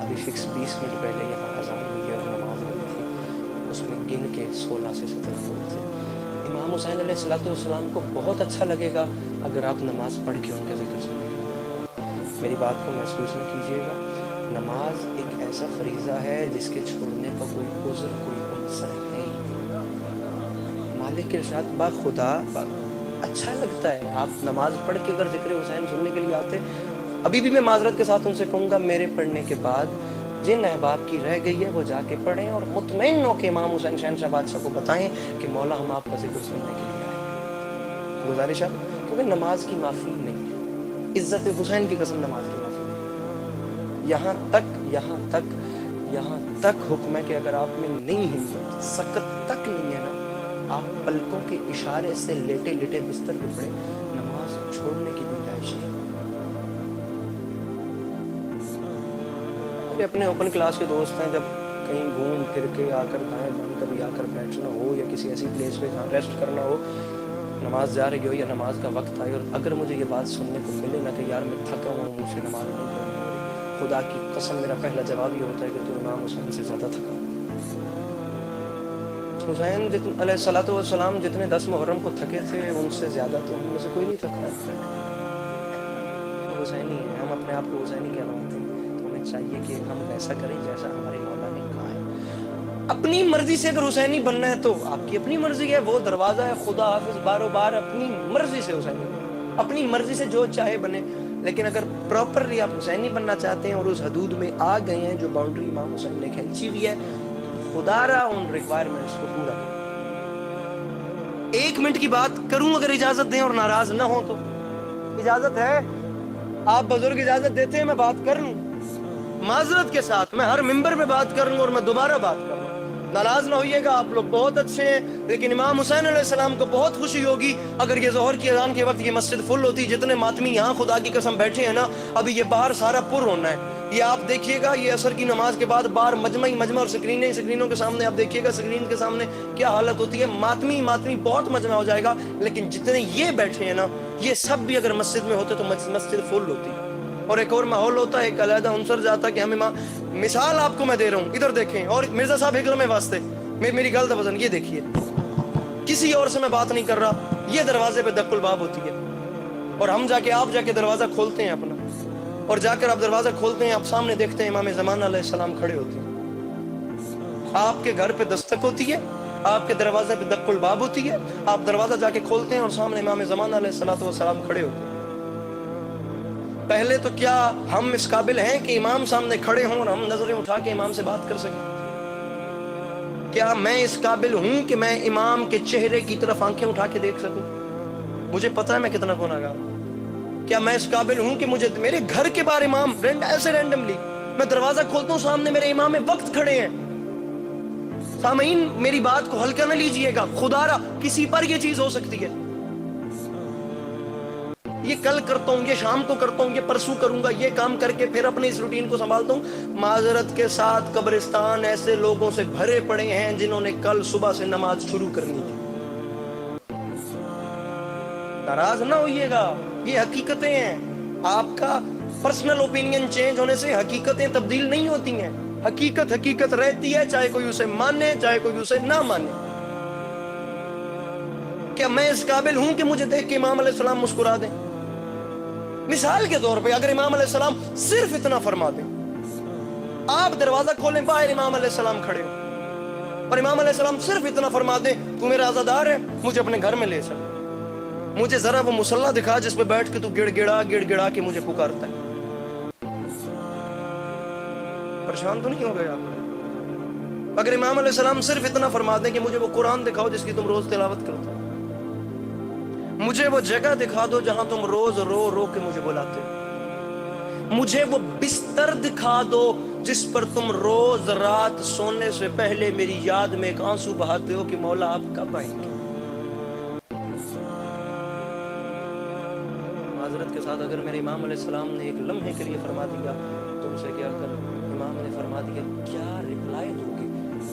ابھی fix 20 minute پہلے یہاں اذان ہوئی ہے اور نماز ہوئی تھی، اس میں گن کے 16 سے 17 ہوئے تھے۔ امام حسین علیہ السلام کو بہت اچھا لگے گا اگر آپ نماز پڑھ کے ان کا ذکر سنیں گے۔ میری بات کو محسوس نہ کیجیے گا، نماز ایک ایسا فریضہ ہے جس کے چھوڑنے کا کوئی عذر، کوئی عنصر ہے ہی نہیں۔ مالک کے ارشاد خدا اچھا لگتا ہے آپ نماز پڑھ کے اگر ذکر حسین سننے کے لیے آتے۔ ابھی بھی میں معذرت کے ساتھ ان سے کہوں گا، میرے پڑھنے کے بعد جن احباب کی رہ گئی ہے وہ جا کے پڑھیں اور مطمئن ہو کہ امام حسین شہنشاہ بادشاہ کو بتائیں کہ مولا ہم آپ کا ذکر سننے کے لیے آئے ہیں۔ گزارش ہے، کیونکہ نماز کی معافی نہیں ہے، عزت حسین کی قسم نماز کی معافی نہیں۔ یہاں تک حکم ہے کہ اگر آپ میں نہیں ہمت، سکت تک نہیں ہے نا، آپ پلکوں کے اشارے سے لیٹے لیٹے بستر پہ پڑے، نماز چھوڑنے کی گنجائش نہیں۔ اپنے اوپن کلاس کے دوست ہیں، جب کہیں گھوم پھر کے آ کر دائیں بائیں کبھی آ کر بیٹھنا ہو یا کسی ایسی پلیس پہ جہاں ریسٹ کرنا ہو، نماز جا رہی ہو یا نماز کا وقت آئے، اور اگر مجھے یہ بات سننے کو ملے نا کہ یار میں تھکا ہوں، مجھ سے نماز نہیں پڑھنی ہو رہی، خدا کی قسم میرا پہلا جواب یہ ہوتا ہے کہ تو امام حسین سے زیادہ تھکا ہوں۔ حسین علیہ السلام جتنے 10 محرم کو تھکے تھے، ان سے زیادہ تو ہم میں سے کوئی نہیں تھکا۔ حسینی ہے، ہم اپنے آپ کو حسینی کہلاتے ہیں، تو ہمیں چاہیے کہ ہم ویسا کریں جیسا ہمارے مولا نے کہا ہے۔ اپنی مرضی سے اگر حسینی بننا ہے تو آپ کی اپنی مرضی ہے، وہ دروازہ ہے خدا حافظ، بارو بار اپنی مرضی سے حسینی بنے، اپنی مرضی سے جو چاہے بنے۔ لیکن اگر پراپرلی آپ حسینی بننا چاہتے ہیں اور اس حدود میں آ گئے ہیں جو باؤنڈری امام حسین نے کھینچی ہوئی ہے، خدا را ان ریکوائرمنٹس کو پورا کریں۔ 1 منٹ کی بات کروں اگر اجازت دیں اور ناراض نہ ہوں تو؟ اجازت ہے؟ آپ بزرگ اجازت دیتے ہیں میں بات کر لوں؟ معذرت کے ساتھ میں ہر ممبر پہ بات کر لوں اور میں دوبارہ بات کر لوں، ناراض نہ ہوئیے گا، آپ لوگ بہت اچھے ہیں، لیکن امام حسین علیہ السلام کو بہت خوشی ہوگی اگر یہ ظہر کی اذان کے وقت یہ مسجد فل ہوتی۔ جتنے ماتمی یہاں خدا کی قسم بیٹھے ہیں نا، ابھی یہ باہر سارا پر ہونا ہے۔ یہ آپ دیکھیے گا، یہ عصر کی نماز کے بعد باہر مجمع اور سکرینوں کے سامنے آپ دیکھیے گا، سکرین کے سامنے کیا حالت ہوتی ہے، ماتمی بہت مجمع ہو جائے گا، لیکن جتنے یہ بیٹھے ہیں نا، یہ سب بھی اگر مسجد میں ہوتے تو مسجد فل ہوتی۔ اور ایک اور ماحول ہوتا ہے، ایک علیحدہ عنصر جاتا کہ ہمیں مثال آپ کو میں دے رہا ہوں، ادھر دیکھیں، اور مرزا صاحب حکرم واسطے میری غلط وزن یہ دیکھیے، کسی اور سے میں بات نہیں کر رہا، یہ دروازے پہ دق الباب ہوتی ہے، اور ہم آپ جا کے دروازہ کھولتے ہیں اپنا، اور جا کر آپ دروازہ کھولتے ہیں، آپ سامنے دیکھتے ہیں امام زمانہ علیہ السلام کھڑے ہوتے ہیں، آپ کے گھر پہ دستک ہوتی ہے، آپ کے دروازے پہ دق الباب ہوتی ہے، آپ دروازہ جا کے کھولتے ہیں اور سامنے امام زمانہ علیہ السلام کھڑے ہوتے ہیں۔ پہلے تو کیا ہم اس قابل ہیں کہ امام سامنے کھڑے ہوں اور ہم نظریں اٹھا کے امام سے بات کر سکیں؟ کیا میں اس قابل ہوں کہ میں امام کے چہرے کی طرف آنکھیں اٹھا کے دیکھ سکوں؟ مجھے پتا ہے میں کتنا گناہگار ہوں۔ کیا میں اس قابل ہوں کہ مجھے میرے گھر کے باہر امام ایسے رینڈملی میں دروازہ کھولتا ہوں، سامنے میرے امام وقت کھڑے ہیں؟ سامعین میری بات کو ہلکا نہ لیجئے گا، خدا را کسی پر یہ چیز ہو سکتی ہے، یہ کل کرتا ہوں، یہ شام کو کرتا ہوں، یہ پرسوں کروں گا، یہ کام کر کے پھر اپنے اس روٹین کو سنبھالتا ہوں۔ معذرت کے ساتھ قبرستان ایسے لوگوں سے بھرے پڑے ہیں جنہوں نے کل صبح سے نماز شروع کرنی ہے۔ ناراض نہ ہوئیے گا، یہ حقیقتیں ہیں۔ آپ کا پرسنل اوپینین چینج ہونے سے حقیقتیں تبدیل نہیں ہوتی ہیں، حقیقت رہتی ہے، چاہے کوئی اسے مانے چاہے کوئی اسے نہ مانے۔ کیا میں اس قابل ہوں کہ مجھے دیکھ کے امام علیہ السلام مسکرا دیں؟ مثال کے طور پہ اگر امام علیہ السلام صرف اتنا فرما دیں، آپ دروازہ کھولیں، باہر امام علیہ السلام کھڑے ہو، اور امام علیہ السلام صرف اتنا فرما دیں، تو میرا عزادار ہے، مجھے اپنے گھر میں لے چل، مجھے ذرا وہ مصلی دکھا جس پہ بیٹھ کے تو گڑ گڑا کے مجھے پکارتا ہے۔ پریشان تو نہیں ہو گئے آپ؟ اگر امام علیہ السلام صرف اتنا فرما دیں کہ مجھے وہ قرآن دکھاؤ جس کی تم روز تلاوت کرتے ہو، مجھے وہ جگہ دکھا دو جہاں تم روز رو رو کے مجھے بلاتے ہو، مجھے وہ بستر دکھا دو جس پر تم روز رات سونے سے پہلے میری یاد میں ایک آنسو بہاتے ہو کہ مولا آپ کب آئیں گے۔ معذرت کے ساتھ اگر میرے امام علیہ السلام نے ایک لمحے کے لیے فرما دیا، تم سے کیا کر امام نے فرما دیا، کیا رپلائی دو گے؟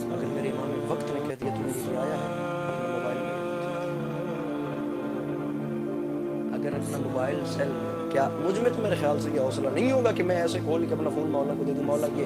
اگر میرے امام وقت نے کہہ دیا تو میری لیے آیا ہے، اپنا موبائل میں، اگر اپنا موبائل سیل کیا مجھ میں تو میرے خیال سے یہ حوصلہ نہیں ہوگا کہ میں ایسے کھول کے اپنا فون مولا کو دے دوں، مولا یہ